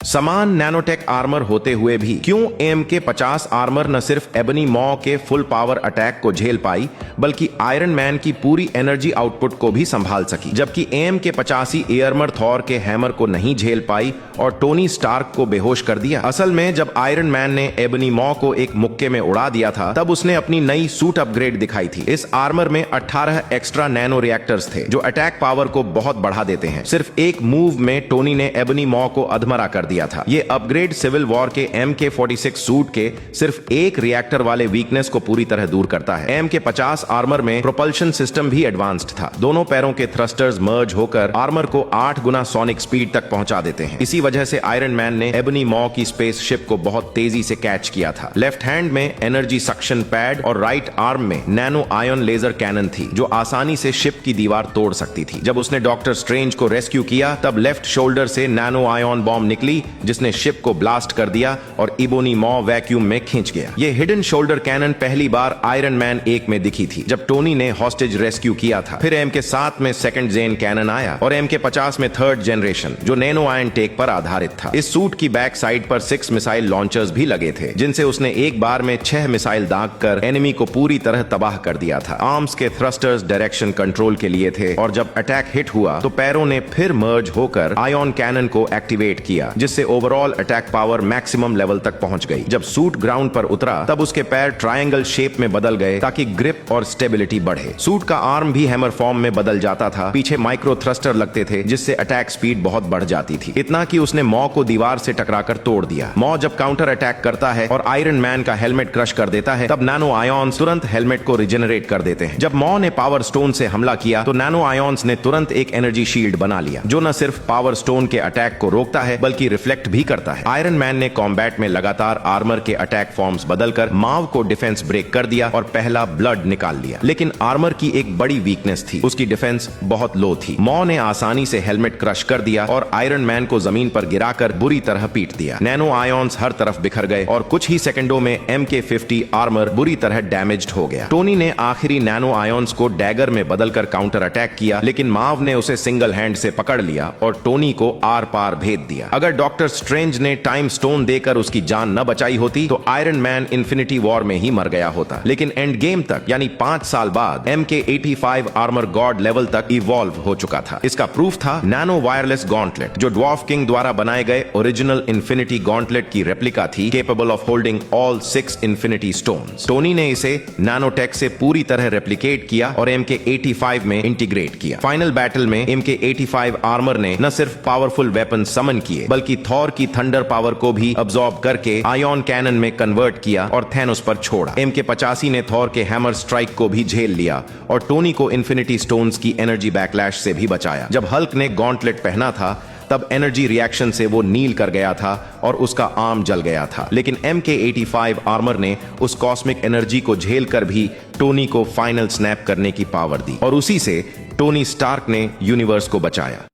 समान nanotech armour होते हुए भी क्यों AMK-50 आर्मर न सिर्फ एबनी मॉ के फुल पावर अटैक को झेल पाई बल्कि आयरन मैन की पूरी एनर्जी आउटपुट को भी संभाल सकी, जबकि AMK-85 ही एयरमर थॉर के हैमर को नहीं झेल पाई और टोनी स्टार्क को बेहोश कर दिया। असल में जब आयरन मैन ने एबनी मॉ को एक मुक्के में उड़ा दिया था तब उसने अपनी नई सूट अपग्रेड दिखाई थी। इस आर्मर में 18 एक्स्ट्रा नैनो रिएक्टर्स थे जो अटैक पावर को बहुत बढ़ा देते हैं। सिर्फ एक मूव में टोनी ने एबनी मॉ को अधमरा कर दिया था। ये अपग्रेड सिविल वॉर के MK-46 सूट के सिर्फ एक रिएक्टर वाले वीकनेस को पूरी तरह दूर करता है। MK-50 आर्मर में प्रोपल्शन सिस्टम भी एडवांस्ड था। दोनों पैरों के थ्रस्टर्स मर्ज होकर आर्मर को 8 गुना सोनिक स्पीड तक पहुंचा देते हैं। इसी वजह से आयरन मैन ने एबनी मॉ की स्पेस शिप को बहुत तेजी से कैच किया था। लेफ्ट हैंड में एनर्जी सक्शन पैड और राइट आर्म में नैनो आयन लेजर कैनन थी जो आसानी से शिप की दीवार तोड़ सकती थी। जब उसने डॉक्टर स्ट्रेंज को रेस्क्यू किया तब लेफ्ट शोल्डर से नैनो आयन बॉम्ब निकली जिसने शिप को ब्लास्ट कर दिया और इबोनी मॉ वैक्यूम में खींच गया। ये हिडन शोल्डर कैनन पहली बार आयरन मैन 1 में दिखी थी जब टोनी ने हॉस्टेज रेस्क्यू किया था। फिर MK-7 में सेकंड जेन कैनन आया और MK-50 में थर्ड जनरेशन जो नैनो आयन टेक पर आधारित था। इस सूट की बैक साइड पर 6 मिसाइल लॉन्चर्स भी लगे थे जिनसे उसने एक बार में 6 मिसाइल दाग कर एनिमी को पूरी तरह तबाह कर दिया था। आर्म्स के थ्रस्टर्स डायरेक्शन कंट्रोल के लिए थे और जब अटैक हिट हुआ तो पैरों ने फिर मर्ज होकर आयन कैनन को एक्टिवेट किया जिससे overall attack power maximum level तक पहुंच गई। जब सूट ग्राउंड पर उतरा तब उसके पैर ट्रायंगल शेप में बदल गए ताकि ग्रिप और स्टेबिलिटी बढ़े। सूट का आर्म भी हैमर फॉर्म में बदल जाता था। पीछे माइक्रो थ्रस्टर लगते थे जिससे अटैक स्पीड बहुत बढ़ जाती थी, इतना कि उसने मॉ को दीवार से टकराकर तोड़ दिया। मॉ जब काउंटर अटैक करता है और आयरन मैन का हेलमेट क्रश कर देता है तब नैनो आयन्स तुरंत हेलमेट को रिजेनरेट कर देते हैं। जब मॉ ने पावर स्टोन से हमला किया तो नैनो आयन्स ने तुरंत एक एनर्जी शील्ड बना लिया जो न सिर्फ पावर स्टोन के अटैक को रोकता है बल्कि रिफ्लेक्ट भी करता है। आयरन मैन ने कॉम्बैट में लगातार आर्मर के अटैक फॉर्म्स बदलकर माव को डिफेंस ब्रेक कर दिया और पहला ब्लड निकाल लिया। लेकिन आर्मर की एक बड़ी वीकनेस थी, उसकी डिफेंस बहुत लो थी। मॉ ने आसानी से हेलमेट क्रश कर दिया और आयरन मैन को जमीन पर गिराकर बुरी तरह पीट दिया। नैनो आयन्स हर तरफ बिखर गए और कुछ ही सेकंडों में MK-50 आर्मर बुरी तरह डैमेज्ड हो गया। टोनी ने आखिरी नैनो आयन्स को डैगर में बदलकर काउंटर अटैक किया लेकिन माव ने उसे सिंगल हैंड से पकड़ लिया और टोनी को आर पार भेद दिया। अगर डॉक्टर स्ट्रेंज ने टाइम स्टोन देकर उसकी जान न बचाई होती तो आयरन मैन इन्फिनिटी वॉर में ही मर गया होता। लेकिन एंड गेम तक यानी 5 साल बाद MK-85 आर्मर गॉड लेवल तक इवॉल्व हो चुका था। इसका प्रूफ था नैनो वायरलेस गॉन्टलेट जो ड्वार्फ किंग द्वारा बनाए गए ओरिजिनल इन्फिनिटी गॉन्टलेट की रेप्लिका थी, capable of holding all 6 infinity stones. Tony ने इसे नैनोटेक से पूरी तरह रेप्लिकेट किया और MK-85 में इंटीग्रेट किया। फाइनल बैटल में MK-85 आर्मर ने न सिर्फ पावरफुल वेपन समन किए बल्कि थॉर की थंडर पावर को भी अब्सॉर्ब करके आयन कैनन में कन्वर्ट किया और थैनोस पर छोड़ा। MK-85 ने थॉर के हैमर स्ट्राइक को भी झेल लिया और टोनी को इन्फिनिटी स्टोन्स की एनर्जी बैकलैश से भी बचाया। जब हल्क ने गॉन्टलेट पहना था तब एनर्जी रिएक्शन से वो नील कर गया था और उसका आर्म जल गया था, लेकिन MK-85 आर्मर ने उस कॉस्मिक एनर्जी को झेल कर भी टोनी को फाइनल स्नैप करने की पावर दी और उसी से टोनी स्टार्क ने यूनिवर्स को बचाया।